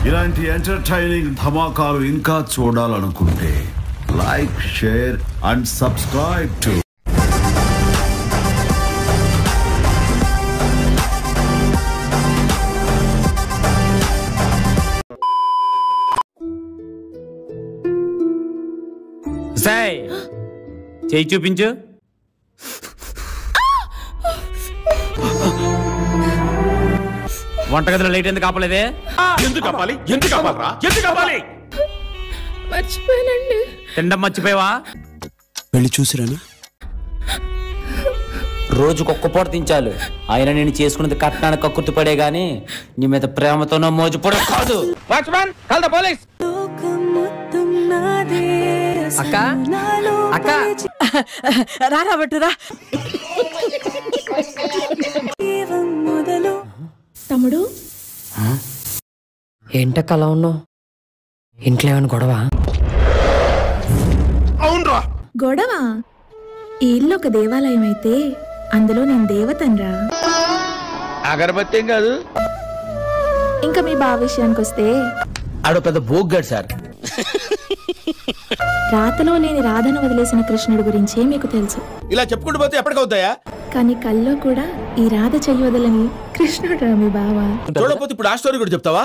ఇలాంటి ఎంటర్టైనింగ్ ధమాకాలు ఇంకా చూడాలనుకుంటే like, share and subscribe to చేయి చూపించు. వంటగదిలో లైట్ ఎందుకు ఆపలేదే? ఎందుకు ఆపాలి? ఎందుకు ఆపాలరా? ఎందుకు ఆపాలి? మర్చిపోయానండి. తిండం మర్చిపోయావా? వెళ్ళి చూసిరాను. రోజుకొక్క పూట తించాలు. ఆయన నేను చేసుకున్నది కట్నానికి కక్కుర్తి పడే గాని నీ మీద ప్రేమతోనో మోజుపడే కాదు. Watchman, call the police. అక్క అక్క రారా బట్టురా. తమ్ముడు ఏంటక్క అలా ఉన్నావు? ఇంట్లో ఏమైనా గొడవ? అవునరా. గొడవ? ఈ ఇల్లు ఒక దేవాలయం అయితే అందులో నేను దేవతన్రా. అగరబత్తి ఏం కాదు. ఇంకా మీ బావ విషయానికి వస్తే ఆడో పెద్ద బోగ్గాడు సార్. రాతలో లేని రాధను వదిలేసిన కృష్ణుడి గురించే మీకు తెలుసు. ఇలా చెప్పుకుంటూ పోతే ఎప్పటికవుతాయా? కానీ కల్లో కూడా ఈ రాధ చెయ్యి వదలని కృష్ణుడు రా మీ బావ. చూడకపోతే ఇప్పుడు ఆ స్టోరీ కూడా చెప్తావా?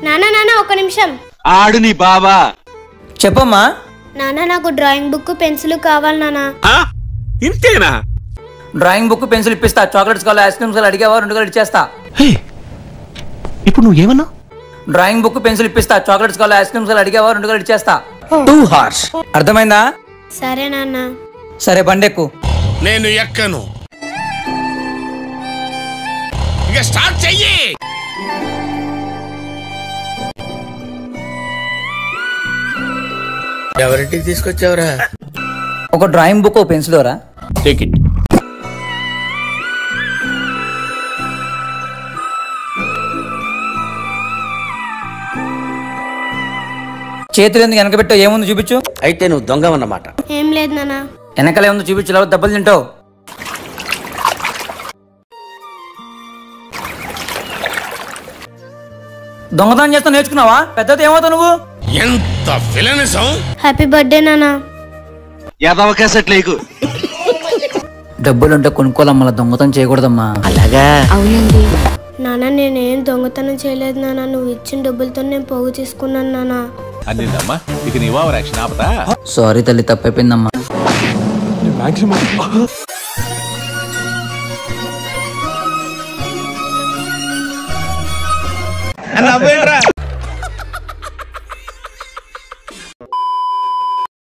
నానా నానా ఒక నిమిషం. ఆడు నీ బాబా. చెప్పమ్మా. నానా నాకు డ్రాయింగ్ బుక్ పెన్సిల్ కావాలి నానా. ఇంతేనా? డ్రాయింగ్ బుక్ పెన్సిల్ ఇప్పిస్తా. చాక్లెట్స్ కావాలి, ఐస్ క్రీమ్స్ కావాలి, అడిగేవా 2 గంటలు ఇచ్చేస్తా. ఇప్పుడు నువ్వేమన్నా? డ్రాయింగ్ బుక్ పెన్సిల్ ఇప్పిస్తా. చాక్లెట్స్ కావాలి, ఐస్ క్రీమ్స్ కావాలి, అడిగేవా 2 గంటలు ఇచ్చేస్తా. 2 hours. అర్థమైందా? సరే నాన్న. సరే బండెక్కు. నేను ఎక్కను. ఇక స్టార్ట్ చెయ్యి. ఎవరింటికి తీసుకొచ్చావురా? ఒక డ్రాయింగ్ బుక్, ఒక పెన్సిల్ రా. Take it. చేతులు ఎందుకు వెనక పెట్టావు? ఏముంది చూపించు. అయితే నువ్వు దొంగవన్నమాట. ఏం లేదు నానా. వెనకాల ఏముంది చూపించు, లేకపోతే దెబ్బలు తింటావు. దొంగతనం చేస్తా నేర్చుకున్నావా? పెద్దది ఏమవుతావు నువ్వు? ఎంత విలనిజం. హ్యాపీ బర్త్డే నానా. యాదవ క్యాసెట్ లేకు. డబ్బులుంటే కొనుక్కోవాలమ్మా, దొంగతనం చేయకూడదమ్మా. అలాగా? అవునండి. నానా నేనేం దొంగతనం చేయలేదు నానా. నువ్వు ఇచ్చిన డబ్బులతో నేను పోగు చేసుకున్నాను నానా. అందిందమ్మా. ఇక నీ ఓవర్ యాక్షన్ ఆపదా? సారీ తల్లి, తప్పైపోయిందమ్మా. నవ్వే